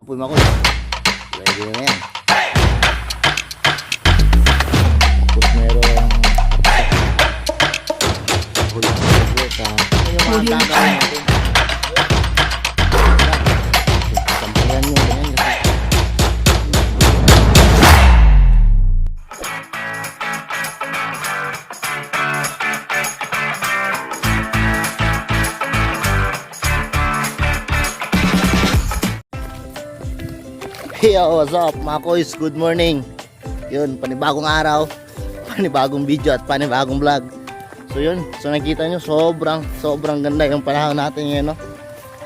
Pun ako. Ready na yan. Tapos merong huli yung mga gagawin natin. Sampayan nyo. Yo, what's up mga koys? Good morning. Yun, panibagong araw, panibagong video at panibagong vlog. So yun, so nakita nyo sobrang ganda yung panahon natin ngayon, no?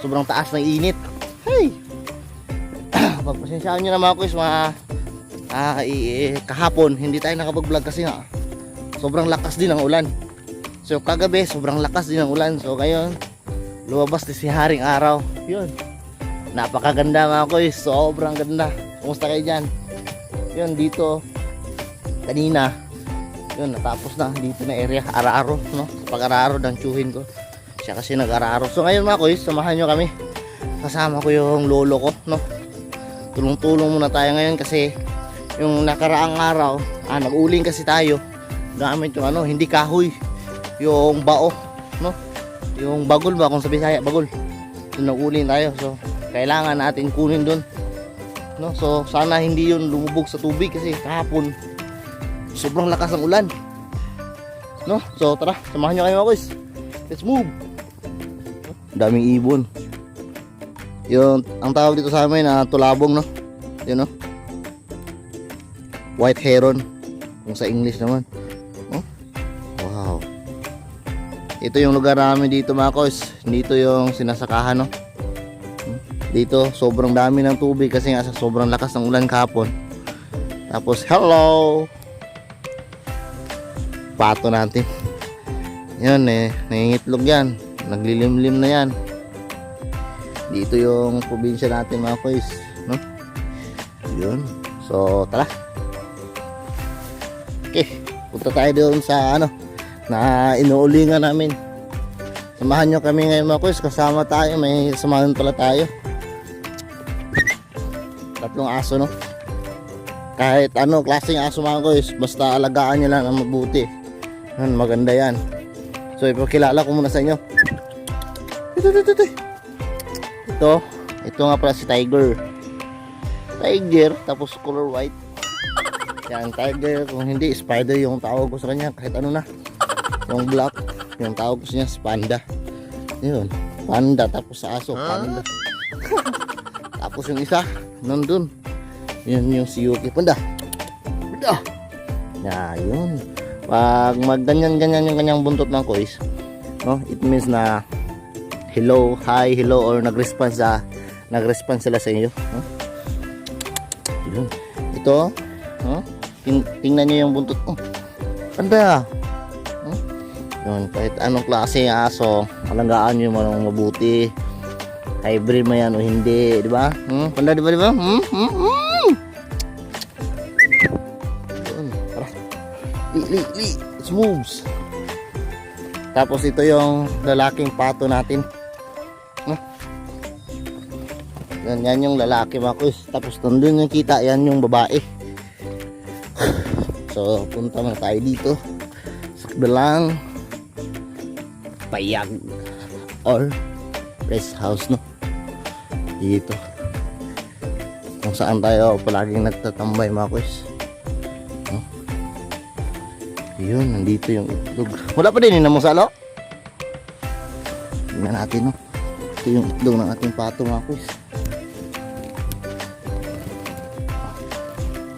Sobrang taas ng init. Hey! Pagpasensyaan nyo na mga koys, kahapon hindi tayo nakapag-vlog kasi nga sobrang lakas din ang ulan. So kagabi sobrang lakas din ang ulan. So ngayon lumabas din si Haring Araw. Yun, napakaganda mga koy, sobrang ganda. Kumusta kayo dyan? Yun, dito kanina, yun, natapos na dito na area, Araro, no? Pag-Araro ng tsuhin ko, siya kasi nag-Araro. So ngayon mga koy, samahan nyo kami. Kasama ko yung lolo ko, no? Tulong-tulong muna tayo ngayon kasi yung nakaraang araw, nag-uling kasi tayo gamit yung hindi kahoy, yung bao, no? Yung bagol ba kung sa Bisaya, bagol. So nag-uling tayo, so kailangan natin kunin doon, no? So sana hindi yun lumubog sa tubig kasi kahapon sobrang lakas ng ulan, no? So tara, samahan nyo kayo mga boys, let's move. Daming ibon. Yun, ang tawag dito sa amin na tulabong, no? Yun, no? White heron kung sa English naman, no? Wow, ito yung lugar namin dito mga boys. Dito yung sinasakahan, no? Dito sobrang dami ng tubig kasi nga sa sobrang lakas ng ulan kahapon. Tapos hello, pato natin. Yan nangingitlog yan, naglilimlim na yan. Dito yung probinsya natin mga boys, no? Yun, so tara. Okay, punta tayo doon sa na inuulingan namin. Samahan nyo kami ngayon mga boys, kasama tayo, may samahan pala tayo. Tatlong aso, no? Kahit klaseng aso mga guys, basta alagaan nyo lang ang mabuti. Yan, maganda yan. So ipakilala ko muna sa inyo. Ito nga pala si Tiger. Tapos color white. Yan, Tiger. Kung hindi, Spider yung tawag ko sa kanya. Kahit na. Yung black, yung tawag ko sa kanya, Panda. Yun, Panda. Tapos sa aso, Panda. Tapos yung isa nandun, yun yung si Yuki. Panda. Yun, pag magganyan yung kanyang buntot ng kois, no, it means na hello, hi, hello, or nag-response sila sa inyo, no? Yun. Ito, no? Tingnan nyo yung buntot. Panda. Yun, kahit anong klase ng aso, alagaan nyo man mabuti. Hybrid mo yan o hindi, di ba? Panda, di ba? Tara. Let's move. Tapos ito yung lalaking pato natin. Yan yung lalaki mga kuys. Tapos nandun yung kita, yan yung babae. So punta na tayo dito sa kabilang payag or rest house, no? Dito kung saan tayo palaging nagtatambay mga kuys, no? Yun, nandito yung itlog. Wala pa din yung namusalo. Tingnan natin, no? Ito yung itlog ng ating pato mga kuys.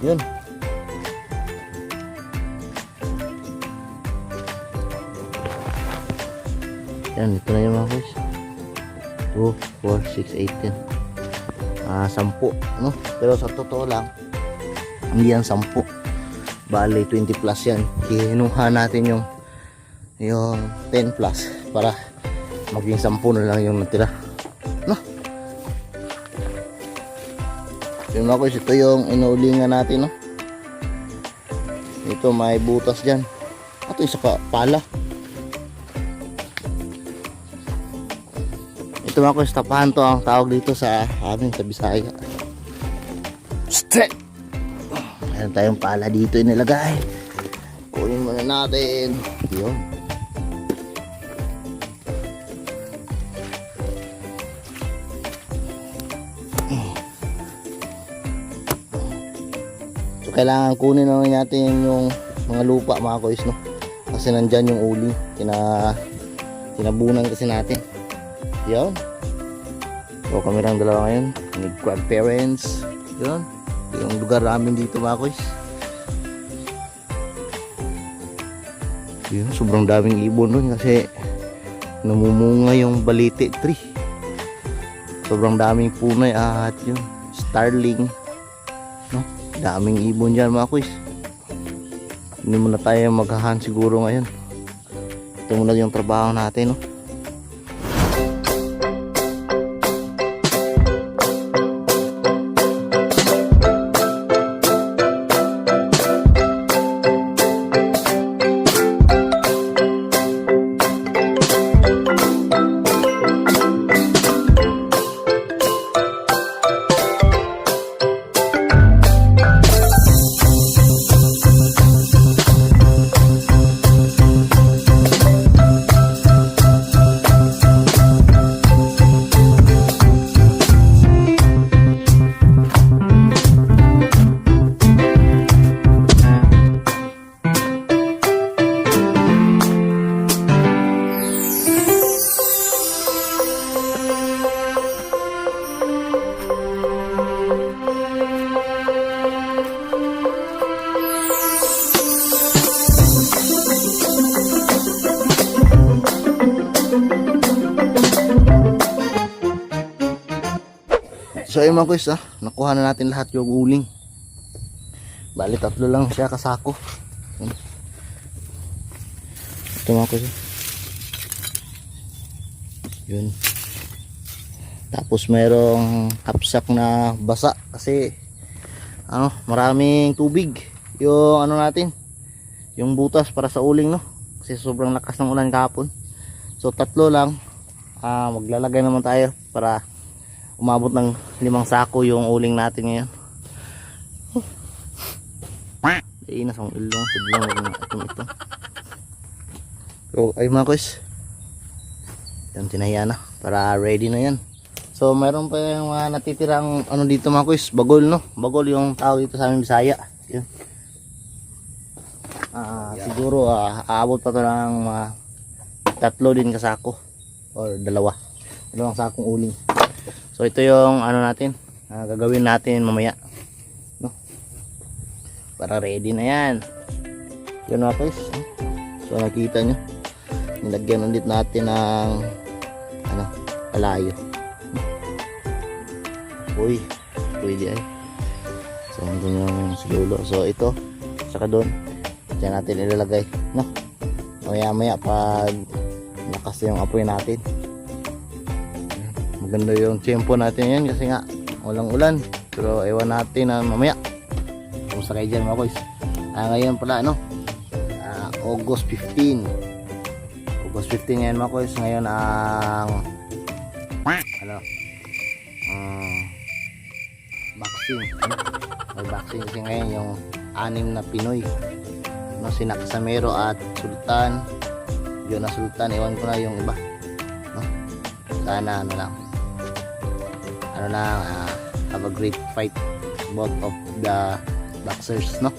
Yun. Yan, ito na yung mga kuys. 2, 4, 6, 8, 10. 10, no? Pero sa totoo lang, hindi yan 10. Bale, 20 plus yan. Kinuha natin yung 10 plus para maging 10 na lang yung natira, no? Yung mga kuys, ito yung inuulingan natin, no? Ito may butas dyan. Ito isa pa pala. Ito mga kuys, tapahan to ang tawag dito sa amin sa Bisaya. Straight. Meron tayong pala dito inilagay. Kunin muna natin. Yun. So kailangan kunin naman natin yung mga lupa mga kois, no? Kasi nandyan yung uli. Tinabunan kasi natin. Yun. So kami lang dalawa ngayon. Grandparents. Yun. Yung lugar namin dito mga kois. Yun, sobrang daming ibon doon kasi namumunga yung balete tree. Sobrang daming punay at yun, starling, no? Daming ibon dyan mga kuys. Hindi muna tayo maghahan siguro ngayon. Ito muna yung trabaho natin, no? So ayun mga kuys, nakuha na natin lahat yung uling. Bali 3 lang siya kasako. Ito mga kuys. Yun. Tapos merong hapsak na basa kasi maraming tubig yung natin, yung butas para sa uling, no? Kasi sobrang lakas ng ulan kahapon. So 3 lang. Maglalagay naman tayo para umabot ng 5 sako yung uling natin ngayon. Iinas ang ilong, sidlang ito. So ay mga kuys, yan tinahiya na para ready na yan. So mayroon pa yung mga natitirang dito mga kuys, bagol, no? Bagol yung tawag dito sa aming Bisaya. Yun. Siguro aabot pa to ng mga 3 din kasako or 2 sakong uling. So ito yung natin, gagawin natin mamaya, no? Para ready na yan. Yun mga guys. So nakita nyo, nilagyan ulit natin ng kalayo. Uy, pwede ay. So nandun yung sigulo. So ito, saka doon, dyan natin ilalagay, no? Maya pag lakas yung apoy natin. Maganda yung tempo natin yan kasi nga walang ulan. Pero ewan natin na mamaya kumusta kayo dyan mga boys. Ngayon pala August 15 ngayon mga boys. Ngayon ang boxing, may boxing kasi ngayon yung 6 na Pinoy, si Nakasamero at Sultan, yun na Sultan, ewan ko na yung iba, no? Sana have a great fight both of the boxers, no?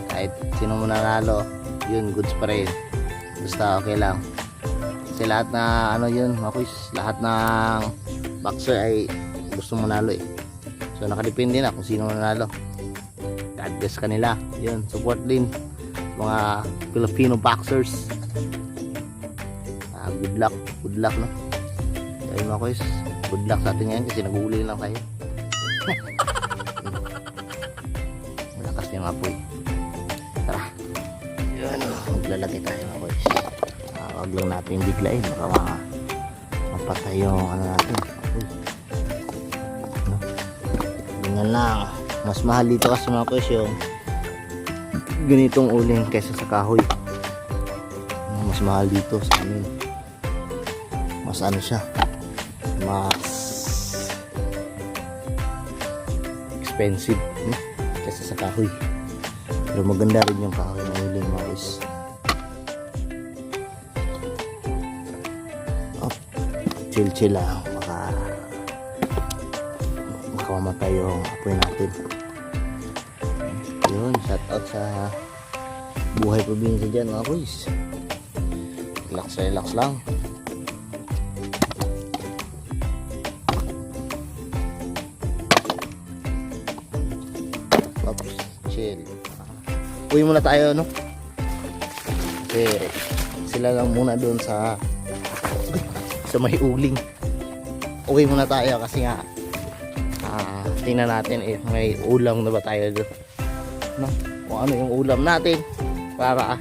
Kahit sino mo nanalo, yun goods pa rin, basta okay lang kasi lahat na lahat ng boxer ay gusto mo manalo eh. So nakadepende na kung sino manalo. God bless kanila, yun, support din mga Filipino boxers. Good luck, no? Ayun mga kuys, good luck sa atin ngayon kasi nag-uuli lang tayo. Malakas na yung apoy. Tara, yun, maglalagay tayo mga kuys. Wag lang natin biglain, baka mapatay yung natin. No? Ganyan lang. Mas mahal dito kasi mga kuys yung ganitong uling kaysa sa kahoy. Mas mahal dito sa amin. Mas siya, mas expensive kaysa sa kahoy. Pero maganda rin yung kahoy na uling mga guys. Chill lang, makamatay yung apoy natin. Yun, shout out sa buhay probinsya dyan mga boys. Relax lang. Oops, chill. Uwi muna tayo, no? Kasi sila lang muna doon sa may uling. Uwi muna tayo kasi nga tingnan natin may ulam na ba tayo doon, no? Kung ano yung ulam natin para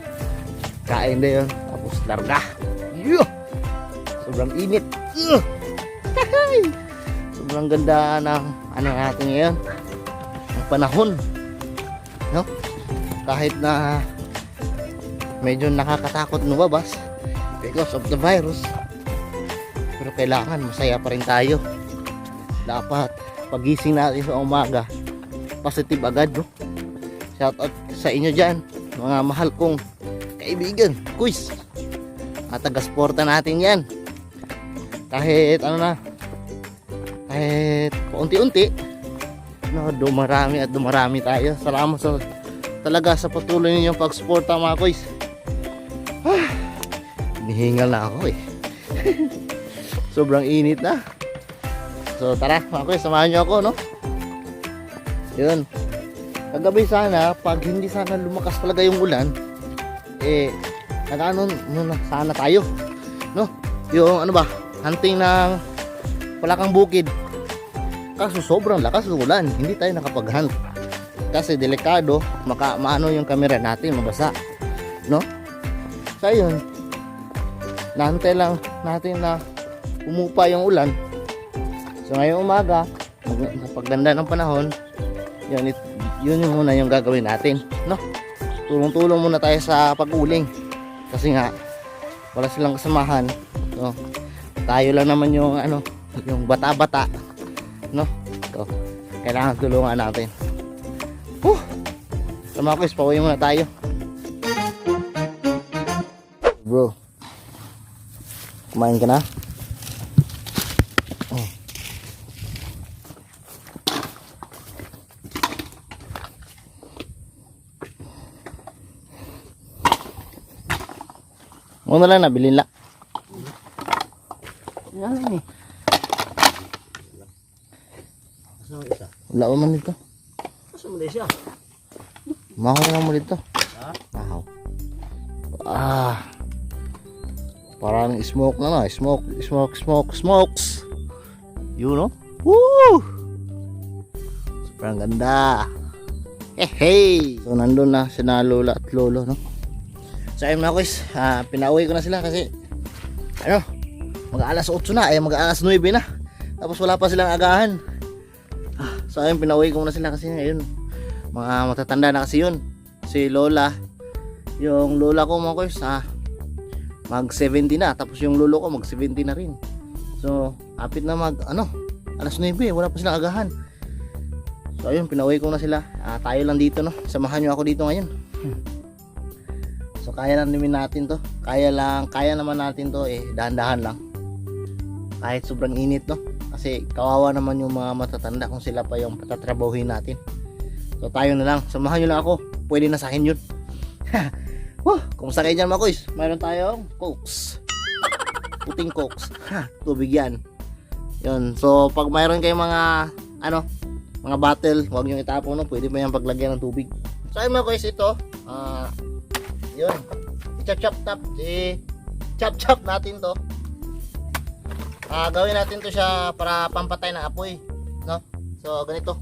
kain na yun. Tapos larga. Sobrang init. Sobrang ganda ng ano natin ngayon, ang panahon, no? Kahit na medyo nakakatakot lumabas because of the virus, pero kailangan masaya pa rin tayo. Dapat pagising natin sa umaga positive agad, no? Shout out sa inyo dyan, mga mahal kong kaibigan, kuys, at taga-sporta natin yan. Kahit ano na, kahit paunti-unti, no, dumarami tayo. Salamat talaga sa patuloy ninyong pag-sporta mga kuys. Hinihingal na ako sobrang init na. So tara mga kuys, samahan nyo ako, no? Yun, kagabi sana, pag hindi sana lumakas talaga yung ulan, nag-ano sana tayo, no? Yung ano ba, hunting ng palakang bukid. Kaso sobrang lakas ng ulan, hindi tayo nakapag-hunt kasi delikado, maano yung camera natin, mabasa, no? So yun, nantay lang natin na umupa yung ulan. So ngayong umaga, pagganda ng panahon, yun yung muna yung gagawin natin, no? Tulong-tulong muna tayo sa pag-uling kasi nga wala silang kasamahan, no? Tayo lang naman yung ano, yung bata-bata, no? So kailangan tulungan natin. Sama ko, pauwi muna tayo. Bro, kumain ka na? Ano lang nabilin lang. Yan lang eh. Wala ko man dito. Asa mo siya? Mahaw na mo dito. Mahaw. Parang smoke na. Smokes. You know? Woo! Sobrang ganda. Hey! So nandun na sina lola at lolo, no? So ayun mga kuys, pinauwi ko na sila kasi ano, mag-alas 8 na, mag-alas 9 na. Tapos wala pa silang agahan. So ayun, pinauwi ko na sila kasi ngayon mga matatanda na kasi yun. Si lola, yung lola ko mga kuys, mag 70 na, tapos yung lolo ko mag 70 na rin. So apit na alas 9, wala pa silang agahan. So ayun, pinauwi ko na sila. Tayo lang dito, no? Samahan nyo ako dito ngayon. So kaya lang namin natin to. Kaya naman natin to, dahan-dahan lang. Kahit sobrang init, no? Kasi kawawa naman yung mga matatanda kung sila pa yung patatrabahuhin natin. So tayo na lang, samahan nyo lang ako. Pwede na sa akin yun. Kumusta kayo dyan mga kuys? Mayroon tayong cokes, puting cokes, tubig yan. Yun, so pag mayroon kayong mga mga bottle, huwag nyo itapon, no? Pwede ba yung paglagyan ng tubig. So ayun mga kuys, ito yun, i-chop natin to. Gawin natin to siya para pampatay ng apoy, no? So ganito.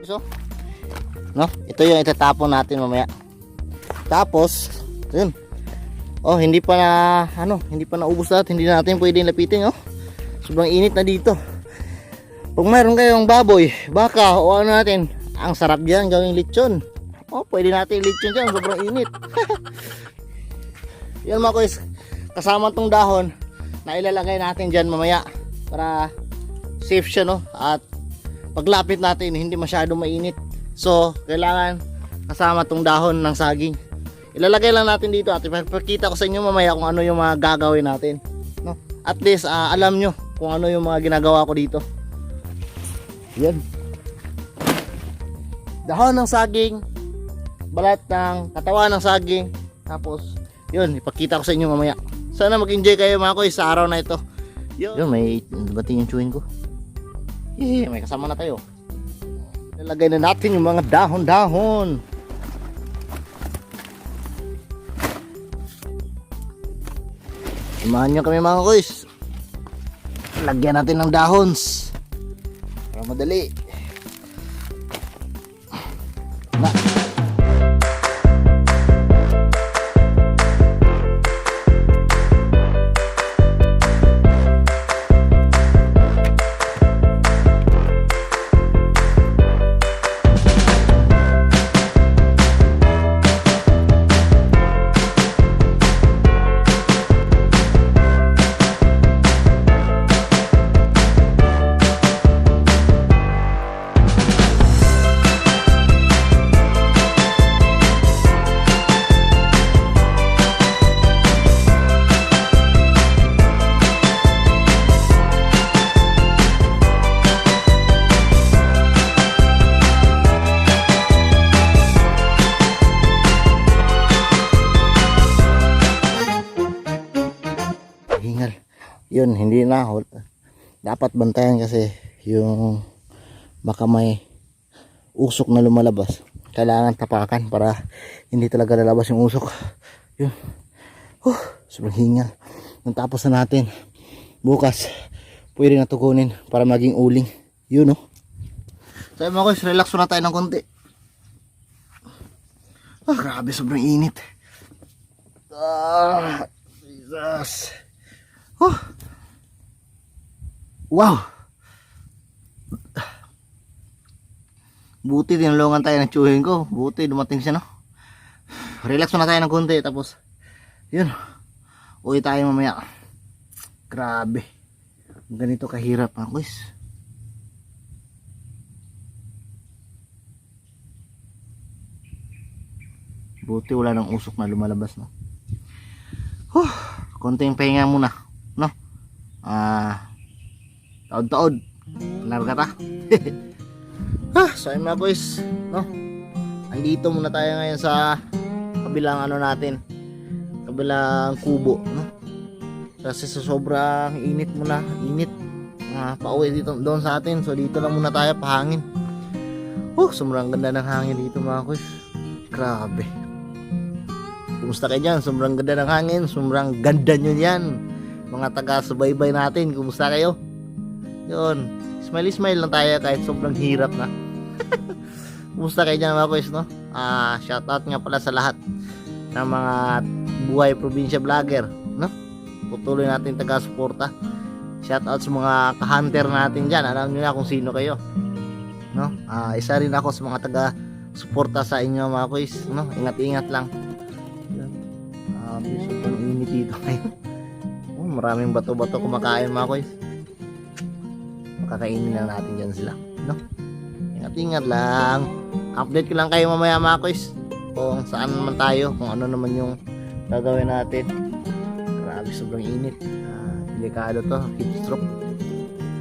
So No? Ito yung itatapon natin mamaya. Tapos, yun. Oh, hindi pa na hindi pa naubos lahat, hindi natin pwedeng lapitin, oh. Sobrang init na dito. Pag mayroon kayong baboy, baka o ano natin, ang sarap diyan gawing lechon. Oh, pwede natin lechon diyan, sobrang init. Yan mga kuys, kasama tong dahon na ilalagay natin diyan mamaya para safe siya, no? At paglapit natin hindi masyadong mainit. So, kailangan kasama tong dahon ng saging. Ilalagay lang natin dito at ipapakita ko sa inyo mamaya kung ano yung mga gagawin natin, no? At least alam nyo kung ano yung mga ginagawa ko dito. Yan. Dahon ng saging, balat ng katawan ng saging, tapos yun, ipakita ko sa inyo mamaya. Sana mag-enjoy kayo mga kuys sa araw na ito. Yun, may bating yung chewin ko. May kasama na tayo. Ilalagay na natin yung mga dahon-dahon. Samahan nyo kami mga kuys. Lagyan natin ng dahons para madali. Na. Hingal. Yun, hindi na dapat bantayan kasi yung baka may usok na lumalabas. Kailangan tapakan para hindi talaga lalabas yung usok. Yun. Sobrang hingal. Natapos na natin. Bukas pwede na tukunin para maging uling. Yun, no? So mga kuys, relax na tayo ng konti. Grabe, sobrang init. Jesus. Wow. Buti tinulungan tayo ng tsuhin ko. Buti dumating siya, no? Relax na tayo ng konti. Tapos yun, uwi tayo mamaya. Grabe, ganito kahirap mga kuys. Buti wala nang usok na lumalabas, no? Konting pahinga muna, no? Taod-taod larga ta. So ayun mga boys, no? Andito muna tayo ngayon sa kabilang natin, kabilang kubo, no? Kasi sa sobrang init muna, pauwi dito doon sa atin. So dito lang muna tayo pahangin. Sobrang ganda ng hangin dito mga boys. Grabe. Kumusta kayo dyan? Sobrang ganda ng hangin. Sobrang ganda nyo yan, mga taga-subaybay natin. Kumusta kayo? Yun, smile lang tayo kahit sobrang hirap na. Kumusta kayo dyan mga boys, no? Shoutout nga pala sa lahat ng mga buhay probinsya vlogger, no? Patuloy natin taga-suporta. Shoutout sa mga ka-hunter natin dyan. Alam nyo na kung sino kayo, no? Isa rin ako sa mga taga-suporta sa inyo mga boys, no? Ingat-ingat lang. Sobrang init dito ngayon. Maraming bato-bato kumakain mga boys. Makakainin lang natin dyan sila, no? Ingat-ingat lang. Update ko lang kayo mamaya mga boys kung saan naman tayo, kung ano naman yung gagawin natin. Grabe, sobrang init. Delikado to, heat stroke.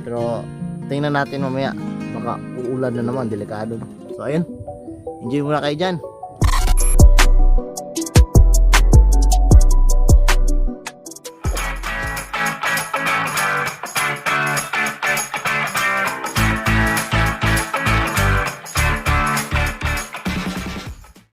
Pero tingnan natin mamaya, baka uulan na naman, delikado. So ayun, enjoy muna kayo dyan.